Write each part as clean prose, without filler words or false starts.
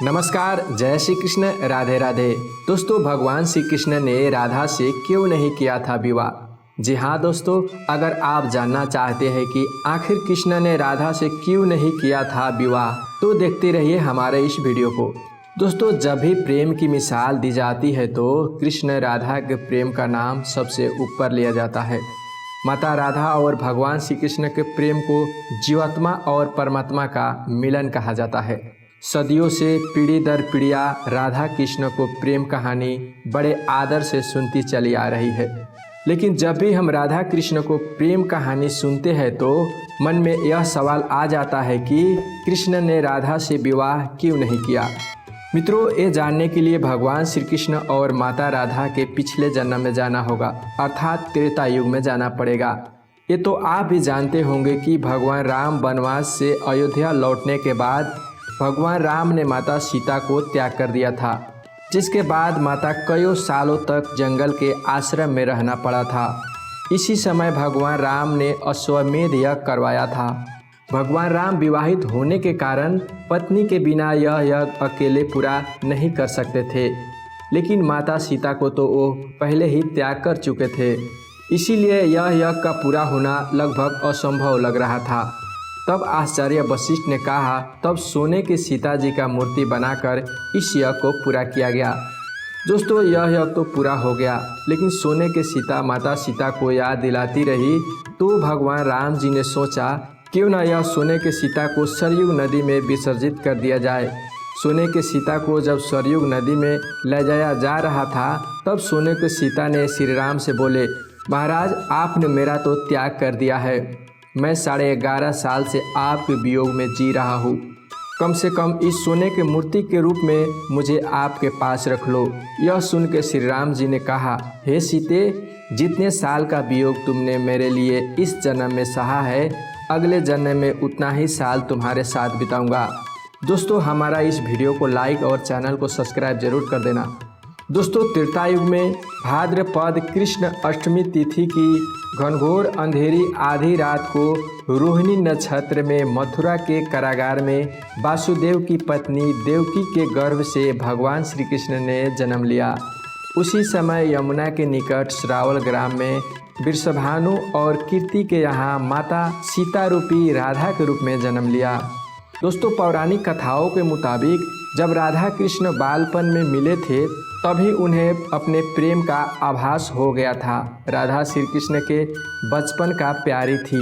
नमस्कार, जय श्री कृष्ण, राधे राधे। दोस्तों, भगवान श्री कृष्ण ने राधा से क्यों नहीं किया था विवाह? जी हाँ दोस्तों, अगर आप जानना चाहते हैं कि आखिर कृष्ण ने राधा से क्यों नहीं किया था विवाह, तो देखते रहिए हमारे इस वीडियो को। दोस्तों, जब भी प्रेम की मिसाल दी जाती है तो कृष्ण राधा के प्रेम का नाम सबसे ऊपर लिया जाता है। माता राधा और भगवान श्री कृष्ण के प्रेम को जीवात्मा और परमात्मा का मिलन कहा जाता है। सदियों से पीढ़ी दर पीढ़ियाँ राधा कृष्ण को प्रेम कहानी बड़े आदर से सुनती चली आ रही है। लेकिन जब भी हम राधा कृष्ण को प्रेम कहानी सुनते हैं तो मन में यह सवाल आ जाता है कि कृष्ण ने राधा से विवाह क्यों नहीं किया। मित्रों, ये जानने के लिए भगवान श्री कृष्ण और माता राधा के पिछले जन्म में जाना होगा, अर्थात त्रेता युग में जाना पड़ेगा। ये तो आप भी जानते होंगे कि भगवान राम वनवास से अयोध्या लौटने के बाद भगवान राम ने माता सीता को त्याग कर दिया था, जिसके बाद माता कई सालों तक जंगल के आश्रम में रहना पड़ा था। इसी समय भगवान राम ने अश्वमेध यज्ञ करवाया था। भगवान राम विवाहित होने के कारण पत्नी के बिना यह यज्ञ अकेले पूरा नहीं कर सकते थे, लेकिन माता सीता को तो वो पहले ही त्याग कर चुके थे। इसीलिए यह यज्ञ का पूरा होना लगभग असंभव लग रहा था। तब आचार्य वशिष्ठ ने कहा, तब सोने के सीता जी का मूर्ति बनाकर इस यज्ञ को पूरा किया गया। दोस्तों, यह यज्ञ तो पूरा हो गया, लेकिन सोने के सीता माता सीता को याद दिलाती रही। तो भगवान राम जी ने सोचा, क्यों न यह सोने के सीता को सरयू नदी में विसर्जित कर दिया जाए। सोने के सीता को जब सरयू नदी में ले जाया जा रहा था, तब सोने के सीता ने श्री राम से बोले, महाराज, आपने मेरा तो त्याग कर दिया है। मैं 11.5 साल से आपके वियोग में जी रहा हूँ। कम से कम इस सोने के मूर्ति के रूप में मुझे आपके पास रख लो। यह सुन के श्री राम जी ने कहा, हे सीते, जितने साल का वियोग तुमने मेरे लिए इस जन्म में सहा है, अगले जन्म में उतना ही साल तुम्हारे साथ बिताऊंगा। दोस्तों, हमारा इस वीडियो को लाइक और चैनल को सब्सक्राइब जरूर कर देना। दोस्तों, त्रेतायुग में भाद्रपद कृष्ण अष्टमी तिथि की घनघोर अंधेरी आधी रात को रोहिणी नक्षत्र में मथुरा के कारागार में वासुदेव की पत्नी देवकी के गर्भ से भगवान श्री कृष्ण ने जन्म लिया। उसी समय यमुना के निकट श्रावल ग्राम में वृषभानु और कीर्ति के यहाँ माता सीता रूपी राधा के रूप में जन्म लिया। दोस्तों, पौराणिक कथाओं के मुताबिक जब राधा कृष्ण बालपन में मिले थे, तभी उन्हें अपने प्रेम का आभास हो गया था। राधा श्री कृष्ण के बचपन का प्यारी थी।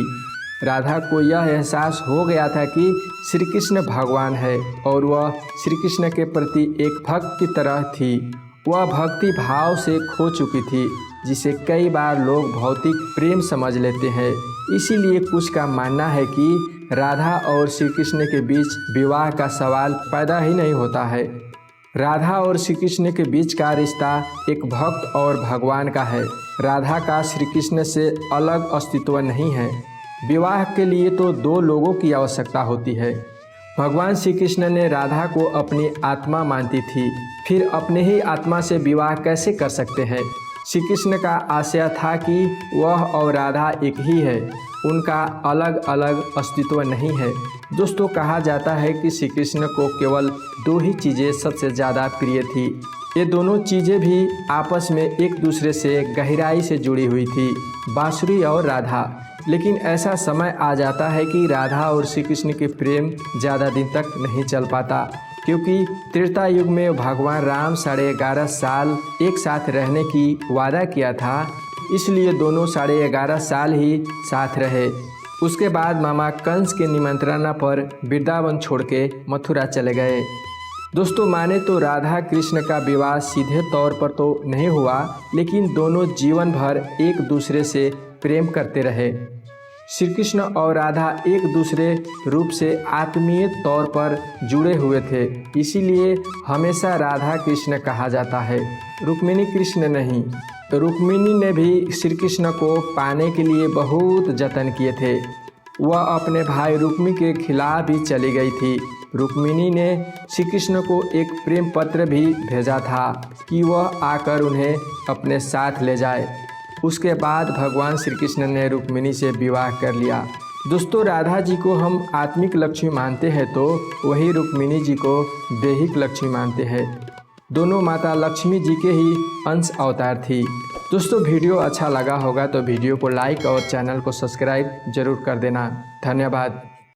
राधा को यह एहसास हो गया था कि श्री कृष्ण भगवान है और वह श्री कृष्ण के प्रति एक भक्त की तरह थी। वह भक्ति भाव से खो चुकी थी, जिसे कई बार लोग भौतिक प्रेम समझ लेते हैं। इसीलिए कुछ का मानना है कि राधा और श्री कृष्ण के बीच विवाह का सवाल पैदा ही नहीं होता है। राधा और श्री कृष्ण के बीच का रिश्ता एक भक्त और भगवान का है। राधा का श्री कृष्ण से अलग अस्तित्व नहीं है। विवाह के लिए तो दो लोगों की आवश्यकता होती है। भगवान श्री कृष्ण ने राधा को अपनी आत्मा मानती थी, फिर अपने ही आत्मा से विवाह कैसे कर सकते हैं? श्री कृष्ण का आशय था कि वह और राधा एक ही है, उनका अलग अलग अस्तित्व नहीं है। दोस्तों, कहा जाता है कि श्री कृष्ण को केवल 2 ही चीज़ें सबसे ज़्यादा प्रिय थी। ये दोनों चीज़ें भी आपस में एक दूसरे से गहराई से जुड़ी हुई थी, बांसुरी और राधा। लेकिन ऐसा समय आ जाता है कि राधा और श्री कृष्ण के प्रेम ज़्यादा दिन तक नहीं चल पाता, क्योंकि त्रेता युग में भगवान राम 11.5 साल एक साथ रहने की वादा किया था। इसलिए दोनों 11.5 साल ही साथ रहे। उसके बाद मामा कंस के निमंत्रणा पर वृंदावन छोड़ के मथुरा चले गए। दोस्तों, माने तो राधा कृष्ण का विवाह सीधे तौर पर तो नहीं हुआ, लेकिन दोनों जीवन भर एक दूसरे से प्रेम करते रहे। श्री कृष्ण और राधा एक दूसरे रूप से आत्मीय तौर पर जुड़े हुए थे, इसीलिए हमेशा राधा कृष्ण कहा जाता है, रुक्मिणी कृष्ण नहीं। रुक्मिणी ने भी श्री कृष्ण को पाने के लिए बहुत जतन किए थे। वह अपने भाई रुक्मी के खिलाफ भी चली गई थी। रुक्मिणी ने श्री कृष्ण को एक प्रेम पत्र भी भेजा था कि वह आकर उन्हें अपने साथ ले जाए। उसके बाद भगवान श्री कृष्ण ने रुक्मिणी से विवाह कर लिया। दोस्तों राधा जी को हम आत्मिक लक्ष्मी मानते हैं तो वही रुक्मिणी जी को दैहिक लक्ष्मी मानते हैं। दोनों माता लक्ष्मी जी के ही अंश अवतार थी। दोस्तों वीडियो अच्छा लगा होगा तो वीडियो को लाइक और चैनल को सब्सक्राइब जरूर कर देना। धन्यवाद।